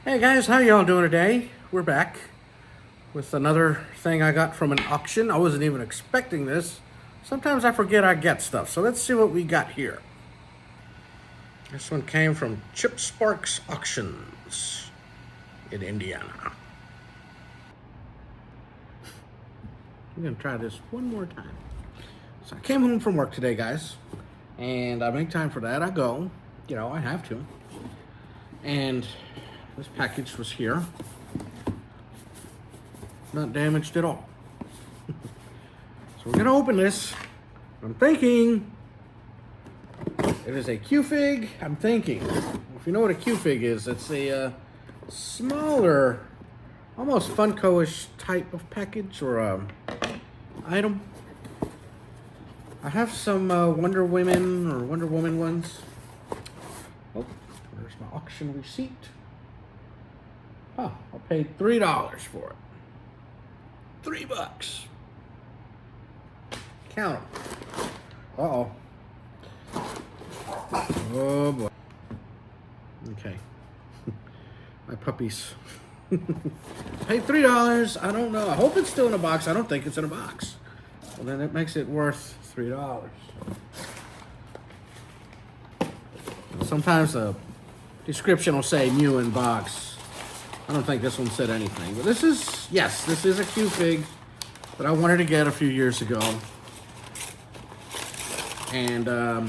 Hey guys, how y'all doing today? We're back with another thing I got from an auction. I wasn't even expecting this. Sometimes I forget I get stuff, so let's see what we got here. This one came from Chip Sparks Auctions in Indiana. I'm gonna try this one more time. So I came home from work today, guys, and I make time for that. I go, I have to. And this package was here. Not damaged at all. So we're gonna open this. I'm thinking it is a Q-Fig. I'm thinking, if you know what a Q-Fig is, it's a smaller, almost Funko-ish type of package or item. I have some Wonder Women or Wonder Woman ones. Oh, there's my auction receipt. Oh, I paid $3 for it. $3. Count them. Uh-oh. Oh boy. Okay. My puppies. Paid $3. I don't know. I hope it's still in a box. I don't think it's in a box. Well, then it makes it worth $3. Sometimes the description will say new in box. I don't think this one said anything, but this is a Q-Fig that I wanted to get a few years ago. And I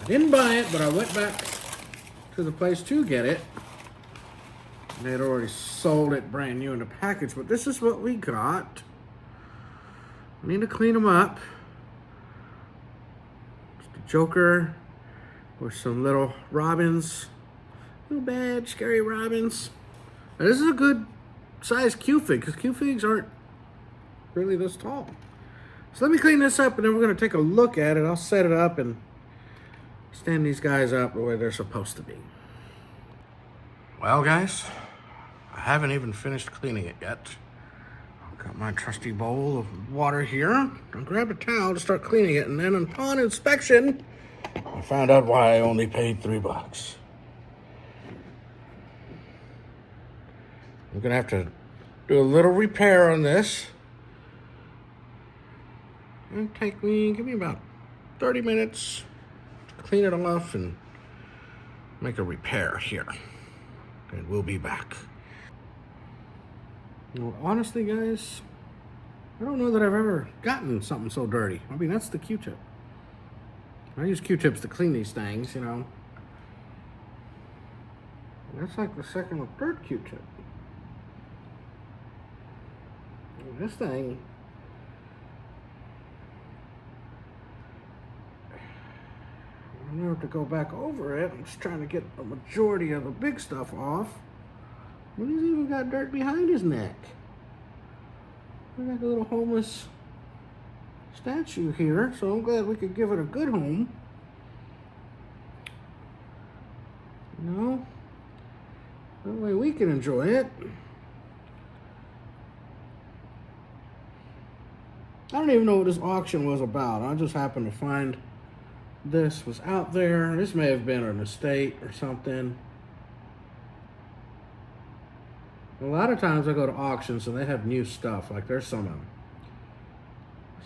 didn't buy it, but I went back to the place to get it. And they had already sold it brand new in the package, but this is what we got. I need to clean them up. Just a Joker with some little Robins. Little bad, scary Robins. Now, this is a good size Q-Fig because Q-Figs aren't really this tall. So let me clean this up and then we're going to take a look at it. I'll set it up and stand these guys up the way they're supposed to be. Well, guys, I haven't even finished cleaning it yet. I've got my trusty bowl of water here. I grabbed a towel to start cleaning it, and then upon inspection, I found out why I only paid $3. I'm gonna have to do a little repair on this. It'll give me about 30 minutes to clean it off and make a repair here. And we'll be back. Well, honestly, guys, I don't know that I've ever gotten something so dirty. I mean, that's the Q-tip. I use Q-tips to clean these things, That's like the second or third Q-tip. This thing, I'm gonna have to go back over it. I'm just trying to get a majority of the big stuff off. Well, he's even got dirt behind his neck. We got a little homeless statue here, so I'm glad we could give it a good home. That way we can enjoy it. I don't even know what this auction was about. I just happened to find this was out there. This may have been an estate or something. A lot of times I go to auctions and they have new stuff. Like there's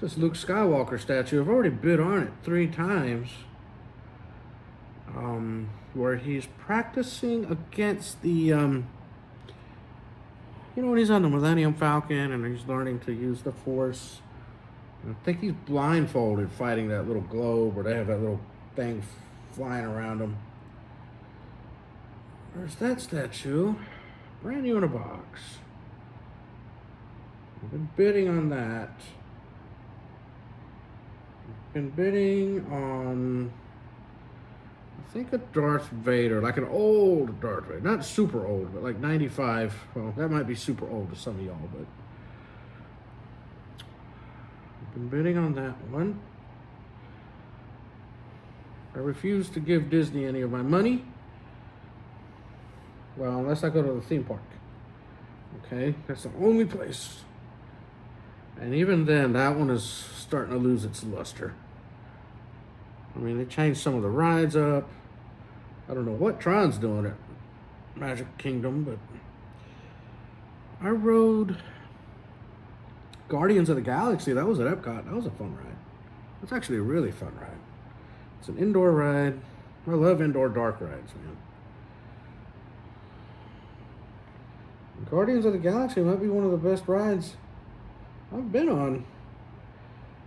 this Luke Skywalker statue. I've already bid on it 3 times. Where he's practicing against the, when he's on the Millennium Falcon and he's learning to use the Force. I think he's blindfolded fighting that little globe, or they have that little thing flying around him. There's that statue. Brand new in a box. I've been bidding on that. I've been bidding on, I think, a Darth Vader, like an old Darth Vader. Not super old, but like 95. Well, that might be super old to some of y'all, but been bidding on that one. I refuse to give Disney any of my money. Well, unless I go to the theme park. Okay, that's the only place. And even then, that one is starting to lose its luster. I mean, they changed some of the rides up. I don't know what Tron's doing it. Magic Kingdom, but I rode Guardians of the Galaxy. That was at Epcot. That was a fun ride. It's actually a really fun ride. It's an indoor ride. I love indoor dark rides, man. Guardians of the Galaxy might be one of the best rides I've been on.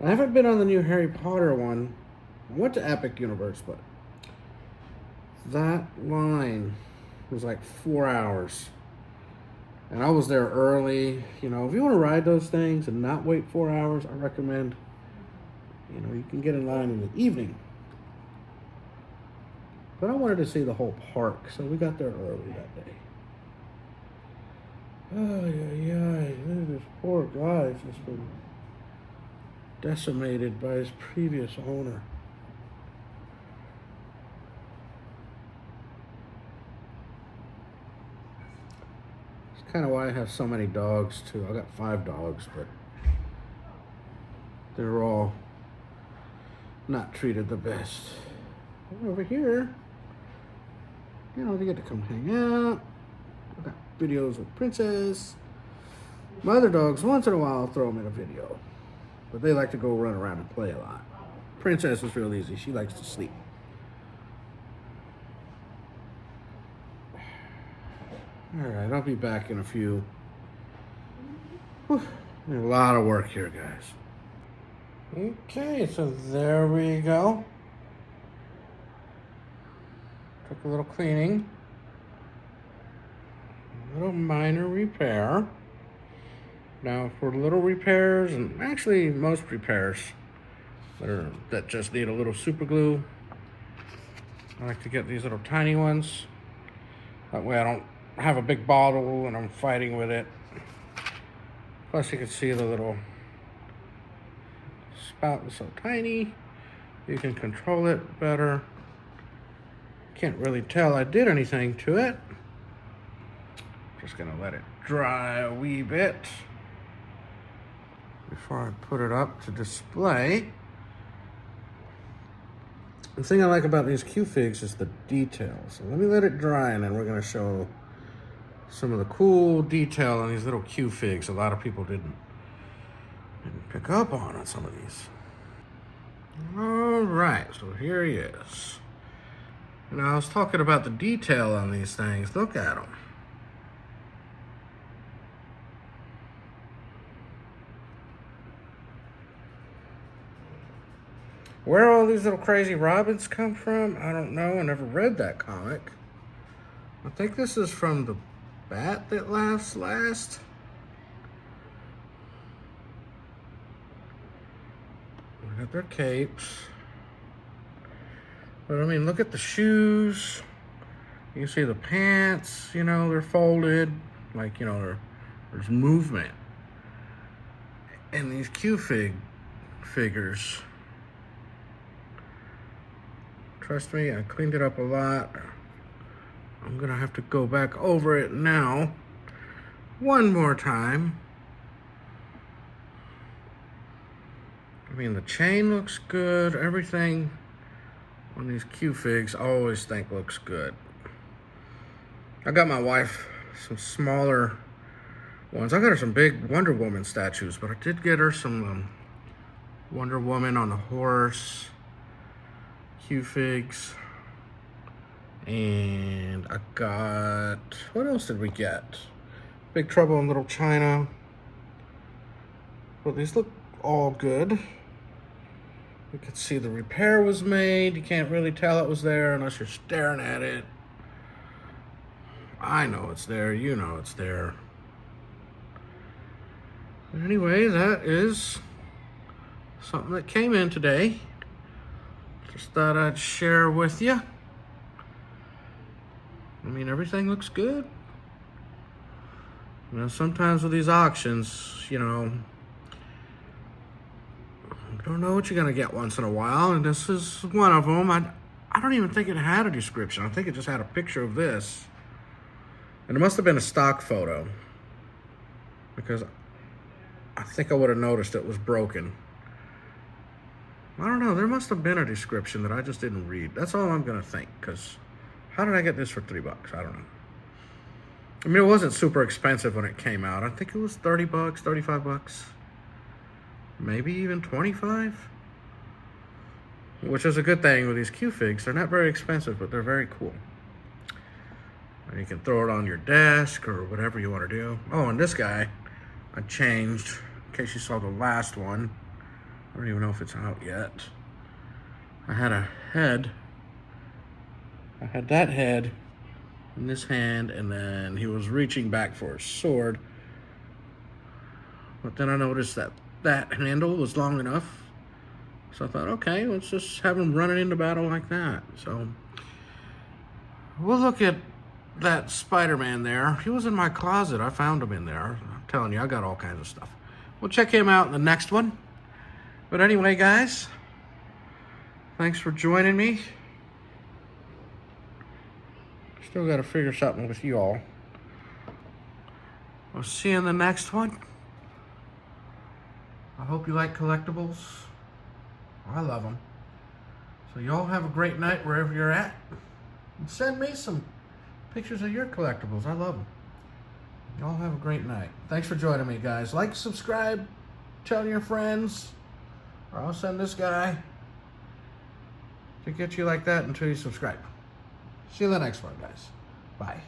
I haven't been on the new Harry Potter one. I went to Epic Universe, but that line was like 4 hours. And I was there early. You know, if you want to ride those things and not wait 4 hours, I recommend, you know, you can get in line in the evening. But I wanted to see the whole park, so we got there early that day. Oh, yeah. This poor guy's just been decimated by his previous owner. It's kind of why I have so many dogs, too. I got 5 dogs, but they're all not treated the best. Over here, you know, they get to come hang out. I got videos with Princess. My other dogs, once in a while, I'll throw them in a video. But they like to go run around and play a lot. Princess is real easy. She likes to sleep. Alright, I'll be back in a few. Whew, there's a lot of work here, guys. Okay, so there we go. Took a little cleaning. A little minor repair. Now for little repairs, and actually most repairs that just need a little super glue, I like to get these little tiny ones. That way I don't have a big bottle and I'm fighting with it. Plus you can see the little spout is so tiny. You can control it better. Can't really tell I did anything to it. Just gonna let it dry a wee bit before I put it up to display. The thing I like about these Q-Figs is the details. So let me let it dry and then we're gonna show some of the cool detail on these little Q-Figs a lot of people didn't pick up on some of these. All right, so here he is. Now I was talking about the detail on these things. Look at them. Where all these little crazy robins come from, I don't know. I never read that comic. I think this is from The Bat That Laughs Last. Look at their capes. But I mean, look at the shoes. You can see the pants, you know, they're folded. Like, you know, there's movement. And these figures. Trust me, I cleaned it up a lot. I'm gonna have to go back over it now one more time. I mean, the chain looks good. Everything on these Q-Figs I always think looks good. I got my wife some smaller ones. I got her some big Wonder Woman statues, but I did get her some Wonder Woman on the horse Q-Figs. And I got, what else did we get? Big Trouble in Little China. Well, these look all good. You can see the repair was made. You can't really tell it was there unless you're staring at it. I know it's there, you know it's there. But anyway, that is something that came in today. Just thought I'd share with you. I mean, everything looks good. You know, sometimes with these auctions, you know, you don't know what you're gonna get once in a while, and this is one of them. I don't even think it had a description. I think it just had a picture of this. And it must have been a stock photo, because I think I would have noticed it was broken. I don't know, there must have been a description that I just didn't read. That's all I'm gonna think, because how did I get this for $3? I don't know. I mean, it wasn't super expensive when it came out. I think it was 30 bucks, 35 bucks. Maybe even 25. Which is a good thing with these Q-Figs. They're not very expensive, but they're very cool. And you can throw it on your desk or whatever you want to do. Oh, and this guy, I changed, in case you saw the last one. I don't even know if it's out yet. I had a head. I had that head in this hand, and then he was reaching back for his sword. But then I noticed that that handle was long enough. So I thought, okay, let's just have him running into battle like that. So we'll look at that Spider-Man there. He was in my closet. I found him in there. I'm telling you, I got all kinds of stuff. We'll check him out in the next one. But anyway, guys, thanks for joining me. Still got to figure something with you all. We'll see you in the next one. I hope you like collectibles. I love them. So y'all have a great night wherever you're at. And send me some pictures of your collectibles. I love them. Y'all have a great night. Thanks for joining me, guys. Like, subscribe, tell your friends, or I'll send this guy to get you like that until you subscribe. See you in the next one, guys. Bye.